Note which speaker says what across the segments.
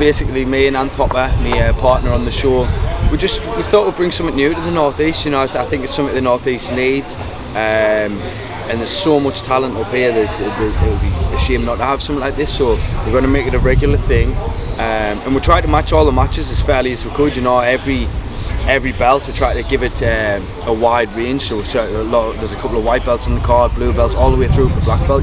Speaker 1: basically me and Anth Hopper, my partner on the show. We thought we'd bring something new to the Northeast. I think it's something the Northeast needs. And there's so much talent up here. It would be a shame not to have something like this. So we're going to make it a regular thing, and we try to match all the matches as fairly as we could. Every belt we try to give it a wide range. So there's a couple of white belts on the card, blue belts, all the way through to the black belt.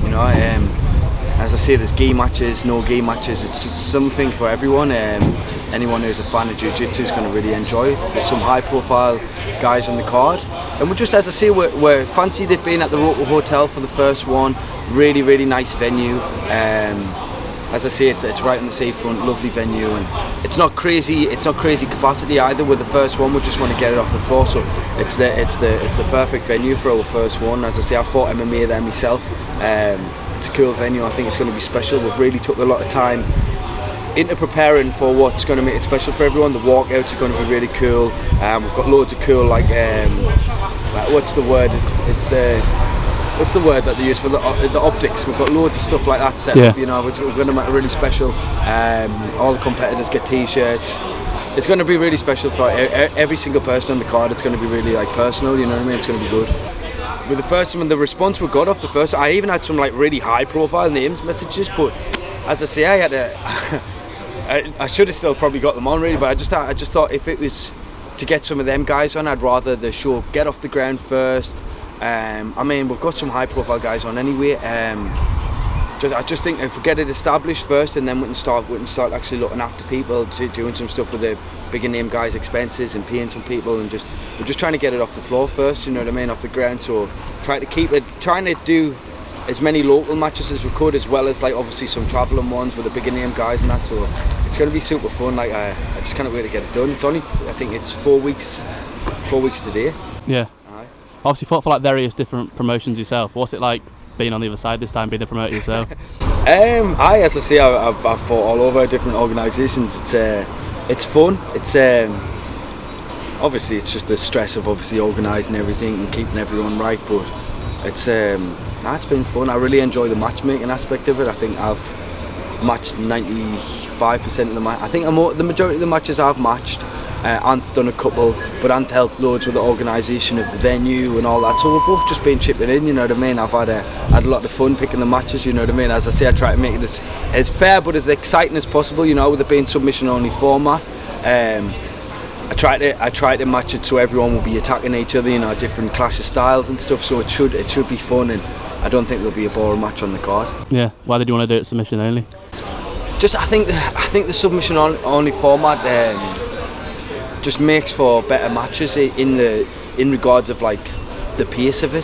Speaker 1: As I say, there's gi matches, no gi matches. It's just something for everyone. Anyone who's a fan of jiu-jitsu is going to really enjoy it. There's some high-profile guys on the card, and as I say, we're fancied it being at the Roto Hotel for the first one. Really, really nice venue. As I say, it's right on the seafront, lovely venue, and it's not crazy capacity either. With the first one, we just want to get it off the floor, so it's the perfect venue for our first one. As I say, I fought MMA there myself. It's a cool venue. I think it's going to be special. We've really took a lot of time into preparing for what's going to make it special for everyone. The walkouts are going to be really cool. We've got loads of cool what's the word that they use for the optics. We've got loads of stuff like that set up. Which we're going to make it really special. All the competitors get t-shirts. It's going to be really special for every single person on the card. It's going to be really personal. You know what I mean? It's going to be good. With the first one, the response we got off the first, I even had some really high-profile names messages. But as I say, I should have still probably got them on really. But I just thought if it was to get some of them guys on, I'd rather the show get off the ground first. We've got some high-profile guys on anyway. I just think if we get it established first, and then we can start actually looking after people, doing some stuff with the bigger name guys' expenses and paying some people, and we're just trying to get it off the floor first. You know what I mean, off the ground. So trying to do as many local matches as we could, as well as obviously some travelling ones with the bigger name guys and that. So it's going to be super fun. I just can't wait to get it done. It's only, I think it's 4 weeks today.
Speaker 2: Yeah. Obviously fought for various different promotions yourself. What's it like being on the other side this time, being the promoter yourself?
Speaker 1: As I say, I've fought all over different organisations. It's fun. It's obviously it's just the stress of obviously organising everything and keeping everyone right. But it's been fun. I really enjoy the matchmaking aspect of it. I think I've matched 95% of the match. I think the majority of the matches I've matched. Anth done a couple, but Anth helped loads with the organisation of the venue and all that. So we've both just been chipping in, you know what I mean. I've had a lot of fun picking the matches, you know what I mean. As I say, I try to make it as fair but as exciting as possible, with it being submission only format. I try to match it so everyone will be attacking each other, different clash of styles and stuff. So it should be fun, and I don't think there'll be a boring match on the card. Yeah,
Speaker 2: why did you want to do it submission only?
Speaker 1: I think the submission only format. Just makes for better matches in regards of the pace of it.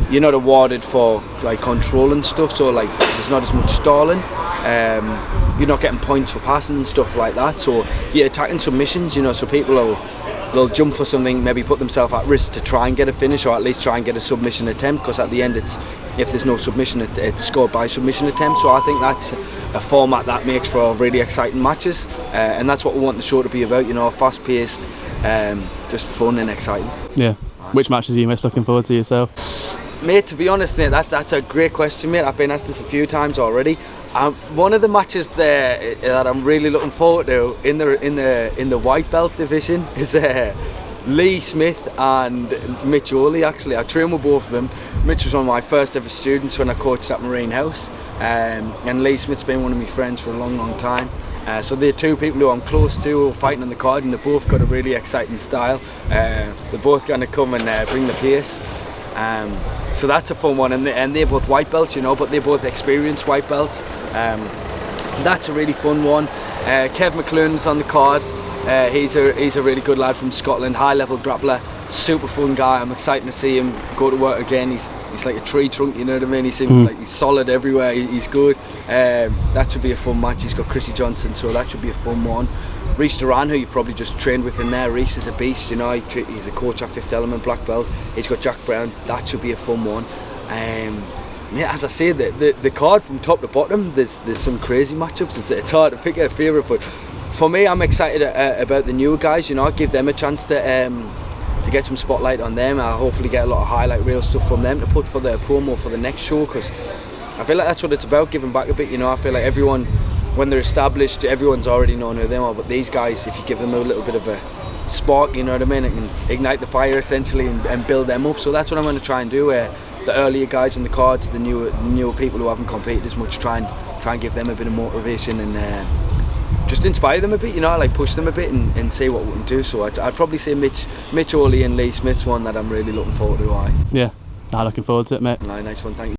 Speaker 1: You're not awarded for control and stuff, so there's not as much stalling. You're not getting points for passing and stuff like that. So you're attacking submissions, so people they'll jump for something, maybe put themselves at risk to try and get a finish, or at least try and get a submission attempt, because at the end if there's no submission, it's scored by submission attempt. So I think that's a format that makes for really exciting matches, and that's what we want the show to be about, fast paced, just fun and exciting.
Speaker 2: Yeah. Which matches are you most looking forward to yourself?
Speaker 1: Mate, to be honest, mate, that's a great question, mate. I've been asked this a few times already. One of the matches there that I'm really looking forward to in the white belt division is Lee Smith and Mitch Oley. Actually, I trained with both of them. Mitch was one of my first ever students when I coached at Marine House, and Lee Smith's been one of my friends for a long time. So they're two people who I'm close to, who are fighting on the card, and they've both got a really exciting style. They're both going to come and bring the pace. So that's a fun one, and they're both white belts, but they're both experienced white belts. That's a really fun one. Kev McClune's on the card. He's a really good lad from Scotland, high level grappler, super fun guy. I'm excited to see him go to work again. He's like a tree trunk, you know what I mean. He seems like he's solid everywhere. He's good. That should be a fun match. He's got Chrissy Johnson, so that should be a fun one. Reece Duran, who you've probably just trained with in there. Reece is a beast, he's a coach at Fifth Element black belt. He's got Jack Brown. That should be a fun one. As I say, the card from top to bottom, there's some crazy matchups. It's hard to pick a favourite, but for me, I'm excited about the newer guys. Give them a chance to get some spotlight on them. I'll hopefully get a lot of highlight reel stuff from them to put for their promo for the next show, because I feel like that's what it's about, giving back a bit. I feel like everyone, when they're established, everyone's already known who they are. But these guys, if you give them a little bit of a spark, you know what I mean, it can ignite the fire essentially and build them up. So that's what I'm going to try and do. The earlier guys on the cards, the newer people who haven't competed as much, try and give them a bit of motivation and just inspire them a bit, you know, like push them a bit and see what we can do. So I'd probably say Mitch Hawley and Lee Smith's one that I'm really looking forward to.
Speaker 2: Yeah, looking forward to it, mate.
Speaker 1: Nice one, thank you.